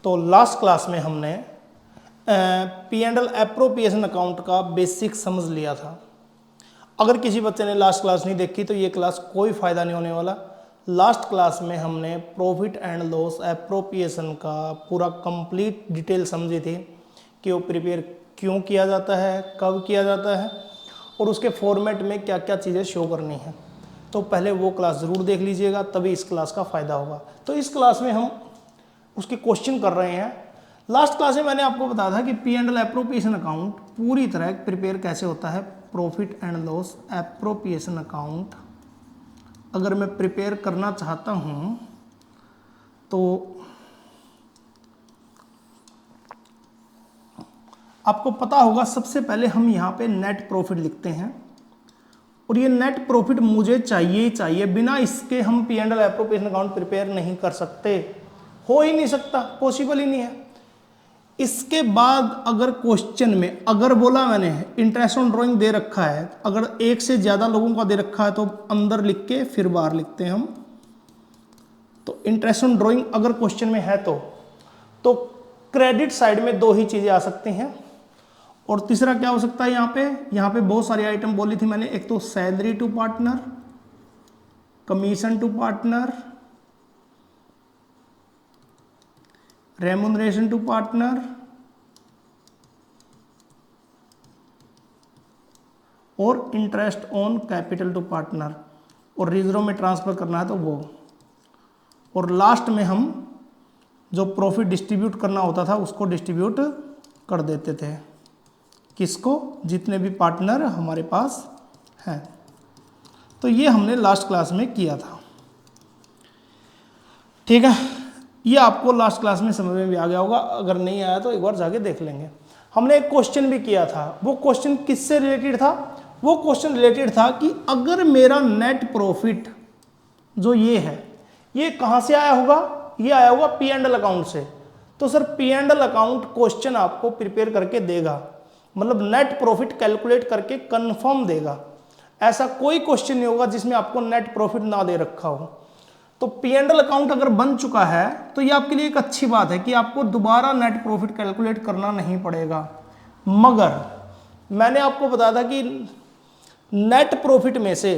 तो last class में हमने P&L एप्रोप्रिएशन अकाउंट का बेसिक समझ लिया था। अगर किसी बच्चे ने लास्ट क्लास नहीं देखी तो ये क्लास कोई फ़ायदा नहीं होने वाला। लास्ट क्लास में हमने प्रॉफिट एंड लॉस एप्रोप्रिएशन का पूरा कंप्लीट डिटेल समझी थी कि वो प्रिपेयर क्यों किया जाता है, कब किया जाता है और उसके फॉर्मेट में क्या क्या चीज़ें शो करनी है। तो पहले वो क्लास ज़रूर देख लीजिएगा, तभी इस क्लास का फ़ायदा होगा। तो इस क्लास में हम उसके क्वेश्चन कर रहे हैं। लास्ट क्लास में मैंने आपको बताया था कि P&L एप्रोप्रिएशन अकाउंट पूरी तरह प्रिपेयर कैसे होता है। Profit and loss appropriation account अगर मैं प्रिपेयर करना चाहता हूँ तो आपको पता होगा, सबसे पहले हम यहाँ पे नेट प्रॉफिट लिखते हैं और ये नेट प्रॉफिट मुझे चाहिए ही चाहिए। बिना इसके हम P&L एप्रोप्रिएशन अकाउंट प्रिपेयर नहीं कर सकते, हो ही नहीं सकता, पॉसिबल ही नहीं है। इसके बाद अगर क्वेश्चन में अगर बोला मैंने इंटरेस्ट ऑन ड्राइंग दे रखा है, अगर एक से ज़्यादा लोगों का दे रखा है तो अंदर लिख के फिर बाहर लिखते हैं हम। तो इंटरेस्ट ऑन ड्राइंग अगर क्वेश्चन में है तो क्रेडिट साइड में दो ही चीज़ें आ सकती हैं और तीसरा क्या हो सकता है। यहाँ पे बहुत सारी आइटम बोली थी मैंने। एक तो salary to partner, commission to partner, remuneration to partner और interest on capital to partner, और रिजर्व में ट्रांसफर करना है तो वो। और लास्ट में हम जो प्रॉफिट डिस्ट्रीब्यूट करना होता था उसको डिस्ट्रीब्यूट कर देते थे। किसको? जितने भी पार्टनर हमारे पास हैं। तो ये हमने लास्ट क्लास में किया था, ठीक है। ये आपको लास्ट क्लास में समझ में भी आ गया होगा, अगर नहीं आया तो एक बार जाके देख लेंगे। हमने एक क्वेश्चन भी किया था। वो क्वेश्चन किससे रिलेटेड था? वो क्वेश्चन रिलेटेड था कि अगर मेरा नेट प्रॉफिट जो ये है, ये कहाँ से आया होगा? ये आया होगा P&L अकाउंट से। तो सर P&L अकाउंट क्वेश्चन आपको प्रिपेयर करके देगा, मतलब नेट प्रॉफिट कैलकुलेट करके कंफर्म देगा। ऐसा कोई क्वेश्चन नहीं होगा जिसमें आपको नेट प्रॉफिट ना दे रखा हो। तो P&L अकाउंट अगर बन चुका है तो ये आपके लिए एक अच्छी बात है कि आपको दोबारा नेट प्रॉफिट कैलकुलेट करना नहीं पड़ेगा। मगर मैंने आपको बताया था कि नेट प्रॉफिट में से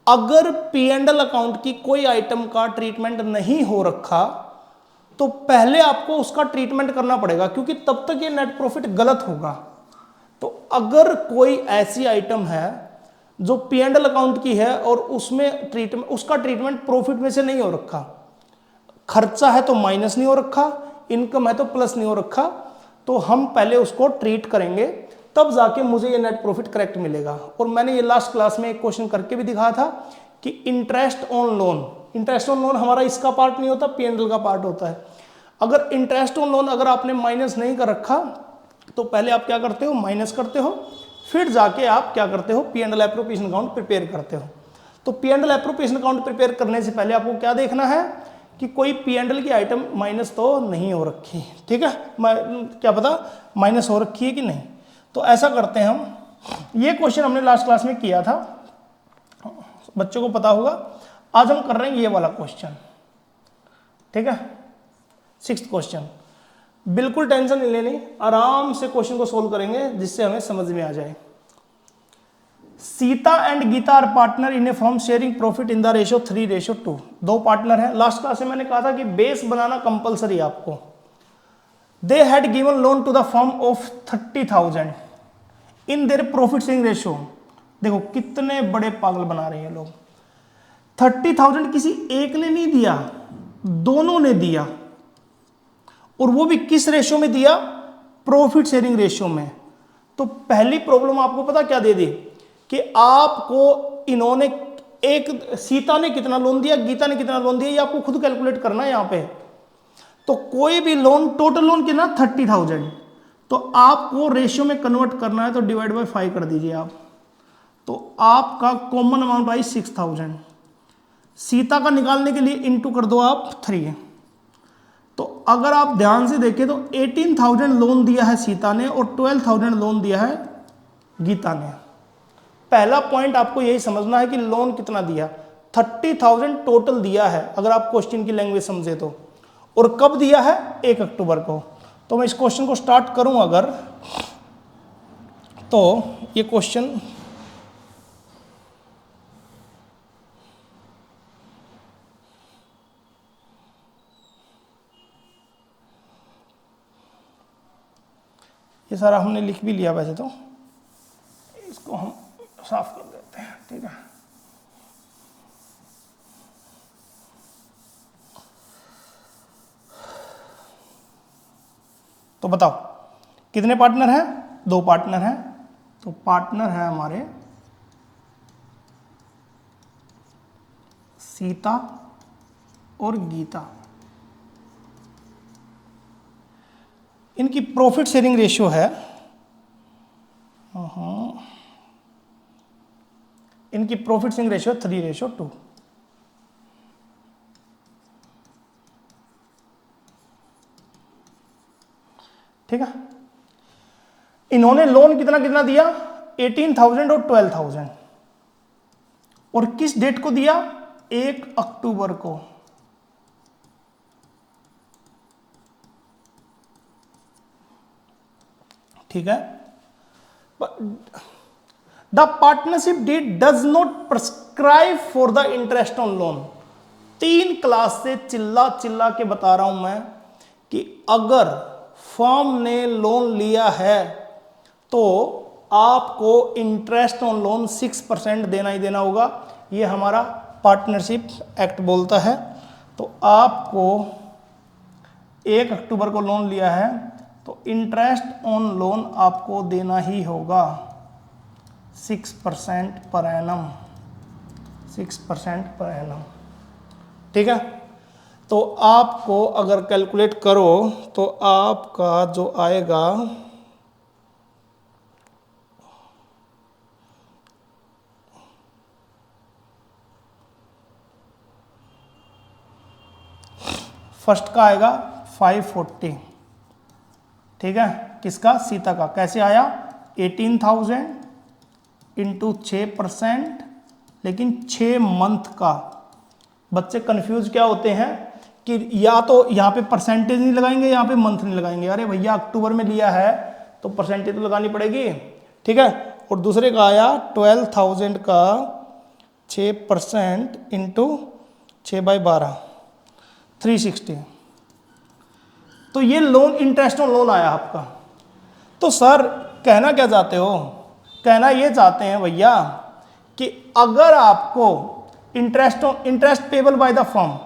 अगर P&L अकाउंट की कोई आइटम का ट्रीटमेंट नहीं हो रखा तो पहले आपको उसका ट्रीटमेंट करना पड़ेगा, क्योंकि तब तक ये नेट प्रॉफिट गलत होगा। तो अगर कोई ऐसी आइटम है जो P&L अकाउंट की है और उसमें उसका ट्रीटमेंट प्रॉफिट में से नहीं हो रखा, खर्चा है तो माइनस नहीं हो रखा, इनकम है तो प्लस नहीं हो रखा, तो हम पहले उसको ट्रीट करेंगे, तब जाके मुझे ये नेट प्रॉफिट करेक्ट मिलेगा। और मैंने ये लास्ट क्लास में एक क्वेश्चन करके भी दिखाया था कि इंटरेस्ट ऑन लोन हमारा इसका पार्ट नहीं होता, P&L का पार्ट होता है। अगर इंटरेस्ट ऑन लोन अगर आपने माइनस नहीं कर रखा तो पहले आप क्या करते हो? माइनस करते हो, फिर जाके आप क्या करते हो? P&L एप्रोप्रिएशन अकाउंट प्रिपेयर करते हो। तो P&L एप्रोप्रिएशन अकाउंट प्रिपेयर करने से पहले आपको क्या देखना है कि कोई P&L की आइटम माइनस तो नहीं हो रखी, ठीक है। क्या पता माइनस हो रखी है कि नहीं। तो ऐसा करते हैं हम। ये क्वेश्चन हमने लास्ट क्लास में किया था, बच्चों को पता होगा। आज हम कर रहे हैं ये वाला क्वेश्चन, ठीक है, 6th क्वेश्चन। बिल्कुल टेंशन नहीं लेनी, आराम से क्वेश्चन को सोल्व करेंगे जिससे हमें समझ में आ जाए। Sita and Gita are partner in a firm sharing profit in the ratio 3:2। दो पार्टनर हैं। लास्ट क्लास में मैंने कहा था कि बेस बनाना कंपलसरी है आपको। They had given loan to the firm of 30,000 in their profit sharing ratio. देखो कितने बड़े पागल बना रहे हैं लोग। 30,000 किसी एक ने नहीं दिया, दोनों ने दिया, और वो भी किस रेशियो में दिया? प्रॉफिट शेयरिंग रेशियो में। तो पहली प्रॉब्लम आपको पता क्या दे दी कि आपको इन्होंने सीता ने कितना लोन दिया, गीता ने कितना लोन दिया, ये आपको खुद कैलकुलेट करना है यहाँ पे। तो कोई भी लोन, टोटल लोन कितना? 30,000। तो आपको रेशियो में कन्वर्ट करना है तो डिवाइड बाय 5 कर दीजिए आप। तो आपका कॉमन अमाउंट आई 6,000। सीता का निकालने के लिए इंटू कर दो आप 3। तो अगर आप ध्यान से देखें तो 18,000 लोन दिया है सीता ने और 12,000 लोन दिया है गीता ने। पहला पॉइंट आपको यही समझना है कि लोन कितना दिया। 30,000 टोटल दिया है अगर आप क्वेश्चन की लैंग्वेज समझे तो, और कब दिया है? 1 अक्टूबर को। तो मैं इस क्वेश्चन को स्टार्ट करूं अगर, तो ये क्वेश्चन ये सारा हमने लिख भी लिया वैसे तो, इसको हम साफ कर देते हैं, ठीक है। तो बताओ कितने पार्टनर हैं? 2 पार्टनर हैं। तो पार्टनर है हमारे सीता और गीता। इनकी प्रॉफिट शेयरिंग रेशियो है, इनकी प्रॉफिट शेयरिंग रेशियो 3:2। ठीक है। इन्होंने लोन कितना कितना दिया? 18,000 और 12,000। और किस डेट को दिया? 1 अक्टूबर को। ठीक है। The partnership deed does not prescribe for the interest on loan. 3 class से चिल्ला चिल्ला के बता रहा हूं मैं कि अगर फर्म ने लोन लिया है तो आपको इंटरेस्ट ऑन लोन 6% देना ही देना होगा। ये हमारा पार्टनरशिप एक्ट बोलता है। तो आपको 1 अक्टूबर को लोन लिया है तो इंटरेस्ट ऑन लोन आपको देना ही होगा 6% पर एनम, 6% पर एनम। ठीक है। तो आपको अगर कैलकुलेट करो तो आपका जो आएगा फर्स्ट का आएगा 540। ठीक है। किसका? सीता का। कैसे आया? 18,000 इंटू 6%, लेकिन 6 मंथ का। बच्चे कंफ्यूज क्या होते हैं कि या तो यहाँ पे परसेंटेज नहीं लगाएंगे, यहाँ पे मंथ नहीं लगाएंगे। अरे भैया अक्टूबर में लिया है तो परसेंटेज तो लगानी पड़ेगी। ठीक है। और दूसरे का आया 12,000 का 6% इंटू 6/12, 360। तो ये लोन इंटरेस्ट ऑन लोन आया आपका। तो सर कहना क्या चाहते हो? कहना ये चाहते हैं भैया कि अगर आपको interest payable by the firm,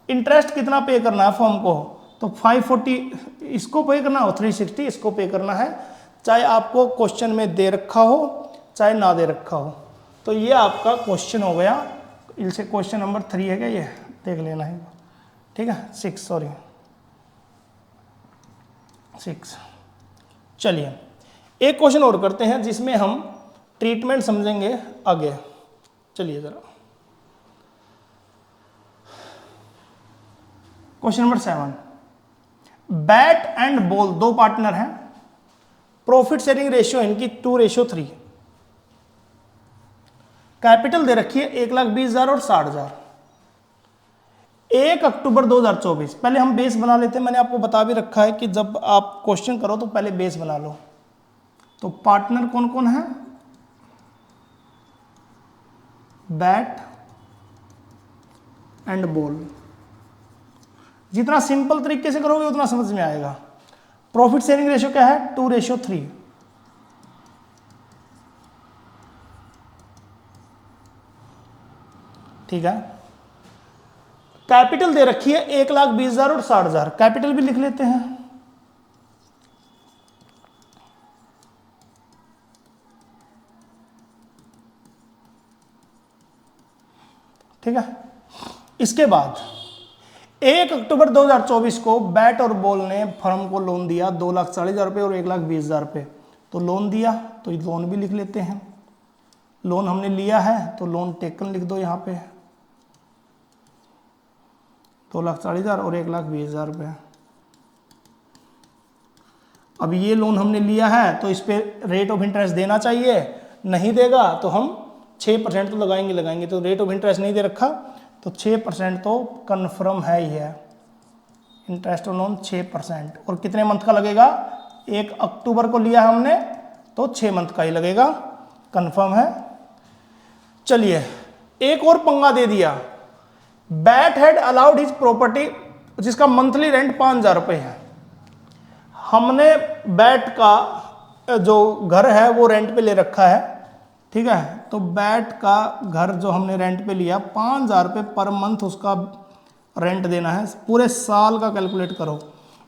interest कितना पे करना है फर्म को, तो 540 इसको पे करना हो, 360 इसको पे करना है, चाहे आपको क्वेश्चन में दे रखा हो चाहे ना दे रखा हो। तो ये आपका क्वेश्चन हो गया। इनसे क्वेश्चन नंबर 3 है क्या? ये देख लेना है। ठीक है। 6। चलिए एक क्वेश्चन और करते हैं जिसमें हम ट्रीटमेंट समझेंगे आगे। चलिए जरा question number 7। Bat and ball 2 partner हैं। प्रॉफिट शेयरिंग रेशियो इनकी 2:3। कैपिटल दे रखी है 1,20,000 और 60,000। 1 अक्टूबर 2024। पहले हम बेस बना लेते हैं। मैंने आपको बता भी रखा है कि जब आप क्वेश्चन करो तो पहले बेस बना लो। तो पार्टनर कौन कौन है? Bat and ball. जितना सिंपल तरीके से करोगे उतना समझ में आएगा। प्रॉफिट शेयरिंग रेशियो क्या है? 2:3। ठीक है। कैपिटल दे रखी है 1,20,000 और 60,000। कैपिटल भी लिख लेते हैं। ठीक है। इसके बाद 1 अक्टूबर 2024 को बैट और बॉल ने फर्म को लोन दिया 2,40,000 रुपये और 1,20,000 रुपये। तो लोन दिया तो लोन भी लिख लेते हैं। लोन हमने लिया है तो लोन टेकन लिख दो यहाँ पे, 2,40,000 और 1,20,000 रुपये। अब ये लोन हमने लिया है तो इस पे रेट ऑफ इंटरेस्ट देना चाहिए। नहीं देगा तो हम 6% तो लगाएंगे। तो रेट ऑफ इंटरेस्ट नहीं दे रखा तो 6% तो कन्फर्म है ही है। इंटरेस्ट ऑन लोन 6%, और कितने मंथ का लगेगा, 1 अक्टूबर को लिया हमने तो 6 मंथ का ही लगेगा, कंफर्म है। चलिए एक और पंगा दे दिया, bat had allowed his property जिसका मंथली रेंट 5,000 रुपये है। हमने बैट का जो घर है वो रेंट पे ले रखा है, ठीक है। तो बैट का घर जो हमने रेंट पे लिया 5,000 रुपये पर मंथ उसका रेंट देना है। पूरे साल का कैलकुलेट करो,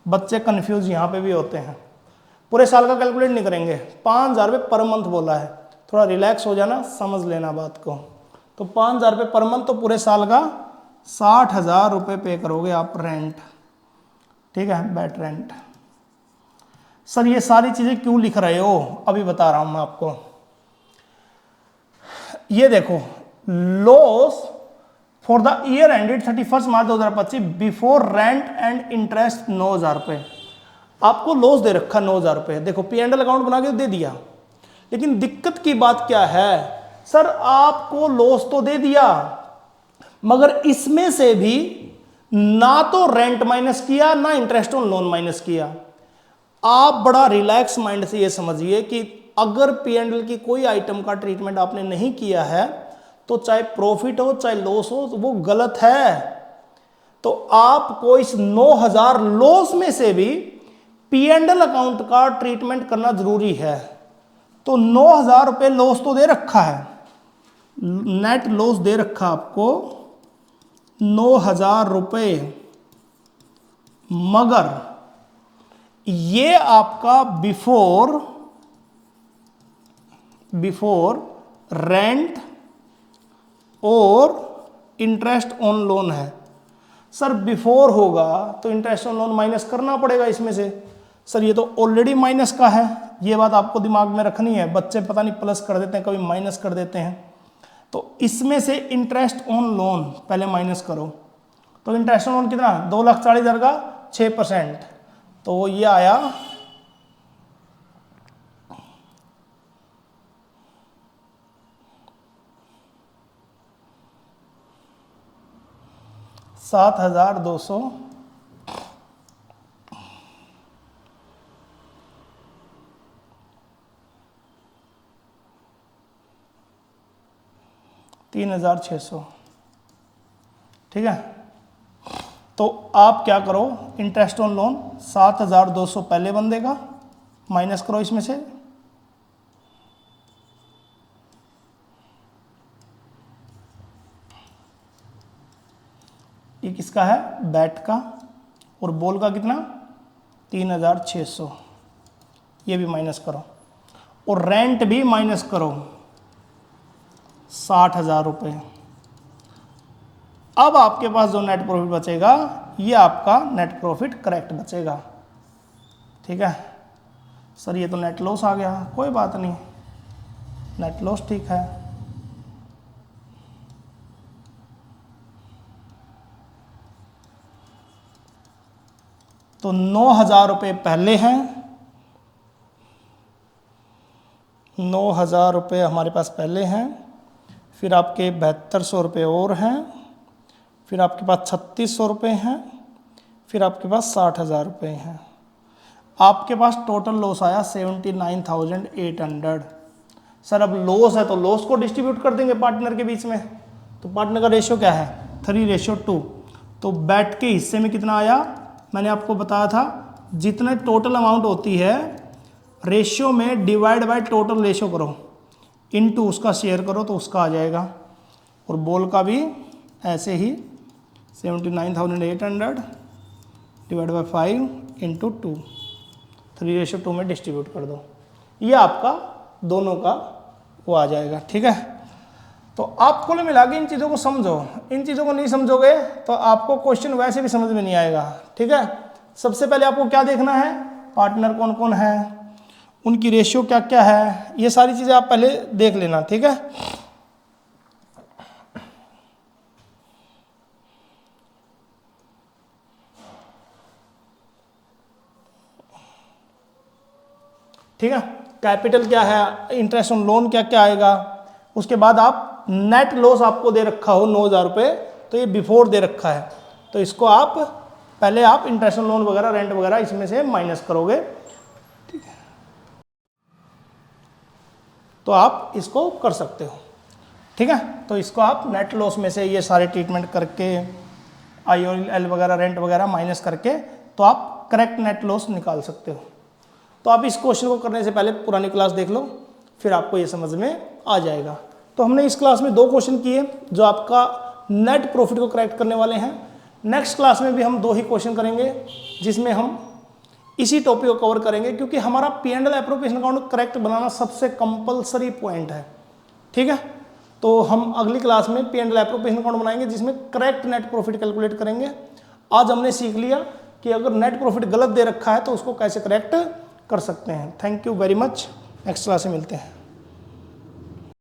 बच्चे कंफ्यूज यहाँ पे भी होते हैं, पूरे साल का कैलकुलेट नहीं करेंगे, 5,000 रुपये पर मंथ बोला है, थोड़ा रिलैक्स हो जाना, समझ लेना बात को। तो 5,000 रुपये पर मंथ, तो पूरे साल का 60,000 रुपये पे करोगे आप रेंट, ठीक है, बैट रेंट। सर ये सारी चीज़ें क्यों लिख रहे हो, अभी बता रहा हूँ मैं आपको। ये देखो, loss for the year ended 31 March 2025 before rent and interest 9,000 रुपये। आपको लॉस दे रखा 9,000 रुपये, देखो P&L अकाउंट बना के दे दिया, लेकिन दिक्कत की बात क्या है, सर आपको लॉस तो दे दिया मगर इसमें से भी ना तो रेंट माइनस किया ना इंटरेस्ट ऑन लोन माइनस किया। आप बड़ा रिलैक्स माइंड से ये समझिए कि अगर P&L की कोई आइटम का ट्रीटमेंट आपने नहीं किया है तो चाहे प्रॉफिट हो चाहे लॉस हो तो वो गलत है। तो आपको इस 9,000 लॉस में से भी P&L अकाउंट का ट्रीटमेंट करना जरूरी है। तो 9,000 रुपये लॉस तो दे रखा है, नेट लॉस दे रखा आपको 9,000 रुपये, मगर ये आपका बिफोर रेंट और इंटरेस्ट ऑन लोन है। सर बिफोर होगा तो इंटरेस्ट ऑन लोन माइनस करना पड़ेगा इसमें से। सर ये तो ऑलरेडी माइनस का है, ये बात आपको दिमाग में रखनी है, बच्चे पता नहीं प्लस कर देते हैं कभी माइनस कर देते हैं। तो इसमें से इंटरेस्ट ऑन लोन पहले माइनस करो, तो इंटरेस्ट ऑन लोन कितना, 2,40,000 का 6%, तो ये आया 7,200 3,600, ठीक है। तो आप क्या करो, इंटरेस्ट ऑन लोन 7,200 पहले बंदे का माइनस करो इसमें से, ये किसका है, बैट का, और बॉल का कितना 3,600, ये भी माइनस करो, और रेंट भी माइनस करो 60,000 रुपये। अब आपके पास जो नेट प्रॉफिट बचेगा ये आपका नेट प्रॉफिट करेक्ट बचेगा, ठीक है। सर ये तो नेट लॉस आ गया, कोई बात नहीं, नेट लॉस ठीक है। तो 9,000 रुपये पहले हैं, 9,000 रुपये हमारे पास पहले हैं, फिर आपके 7,200 रुपये और हैं, फिर आपके पास 3,600 रुपये हैं, फिर आपके पास 60,000 रुपये हैं। आपके पास टोटल लॉस आया 79,800। सर अब लॉस है तो लॉस को डिस्ट्रीब्यूट कर देंगे पार्टनर के बीच में, तो पार्टनर का रेशियो क्या है 3:2। तो बैट के हिस्से में कितना आया, मैंने आपको बताया था जितने टोटल अमाउंट होती है रेशियो में डिवाइड बाय टोटल रेशियो करो, इनटू उसका शेयर करो तो उसका आ जाएगा। और बॉल का भी ऐसे ही 79,800 डिवाइड बाय 5 इंटू 2, 3:2 में डिस्ट्रीब्यूट कर दो, ये आपका दोनों का वो आ जाएगा, ठीक है। तो आप कुल मिला के इन चीज़ों को समझो, इन चीज़ों को नहीं समझोगे तो आपको क्वेश्चन वैसे भी समझ में नहीं आएगा, ठीक है। सबसे पहले आपको क्या देखना है, पार्टनर कौन कौन है, उनकी रेशियो क्या क्या है, ये सारी चीज़ें आप पहले देख लेना, ठीक है। ठीक है, कैपिटल क्या है, इंटरेस्ट ऑन लोन क्या क्या आएगा, उसके बाद आप नेट लॉस आपको दे रखा हो 9,000 रुपये, तो ये बिफोर दे रखा है तो इसको आप पहले आप इंटरेस्ट लोन वगैरह, रेंट वगैरह इसमें से माइनस करोगे, ठीक है, तो आप इसको कर सकते हो, ठीक है। तो इसको आप नेट लॉस में से ये सारे ट्रीटमेंट करके IOL वगैरह, रेंट वगैरह माइनस करके, तो आप करेक्ट नेट लॉस निकाल सकते हो। तो आप इस क्वेश्चन को करने से पहले पुरानी क्लास देख लो, फिर आपको ये समझ में आ जाएगा। तो हमने इस क्लास में 2 क्वेश्चन किए जो आपका नेट प्रॉफिट को करेक्ट करने वाले हैं। नेक्स्ट क्लास में भी हम 2 ही क्वेश्चन करेंगे जिसमें हम इसी टॉपिक को कवर करेंगे, क्योंकि हमारा P&L एप्रोप्रिएशन अकाउंट करेक्ट बनाना सबसे कंपलसरी पॉइंट है, ठीक है। तो हम अगली क्लास में P&L एप्रोप्रिएशन अकाउंट बनाएंगे जिसमें करेक्ट नेट प्रॉफिट कैलकुलेट करेंगे। आज हमने सीख लिया कि अगर नेट प्रॉफिट गलत दे रखा है तो उसको कैसे करेक्ट कर सकते हैं। Thank you very much, next class में मिलते हैं।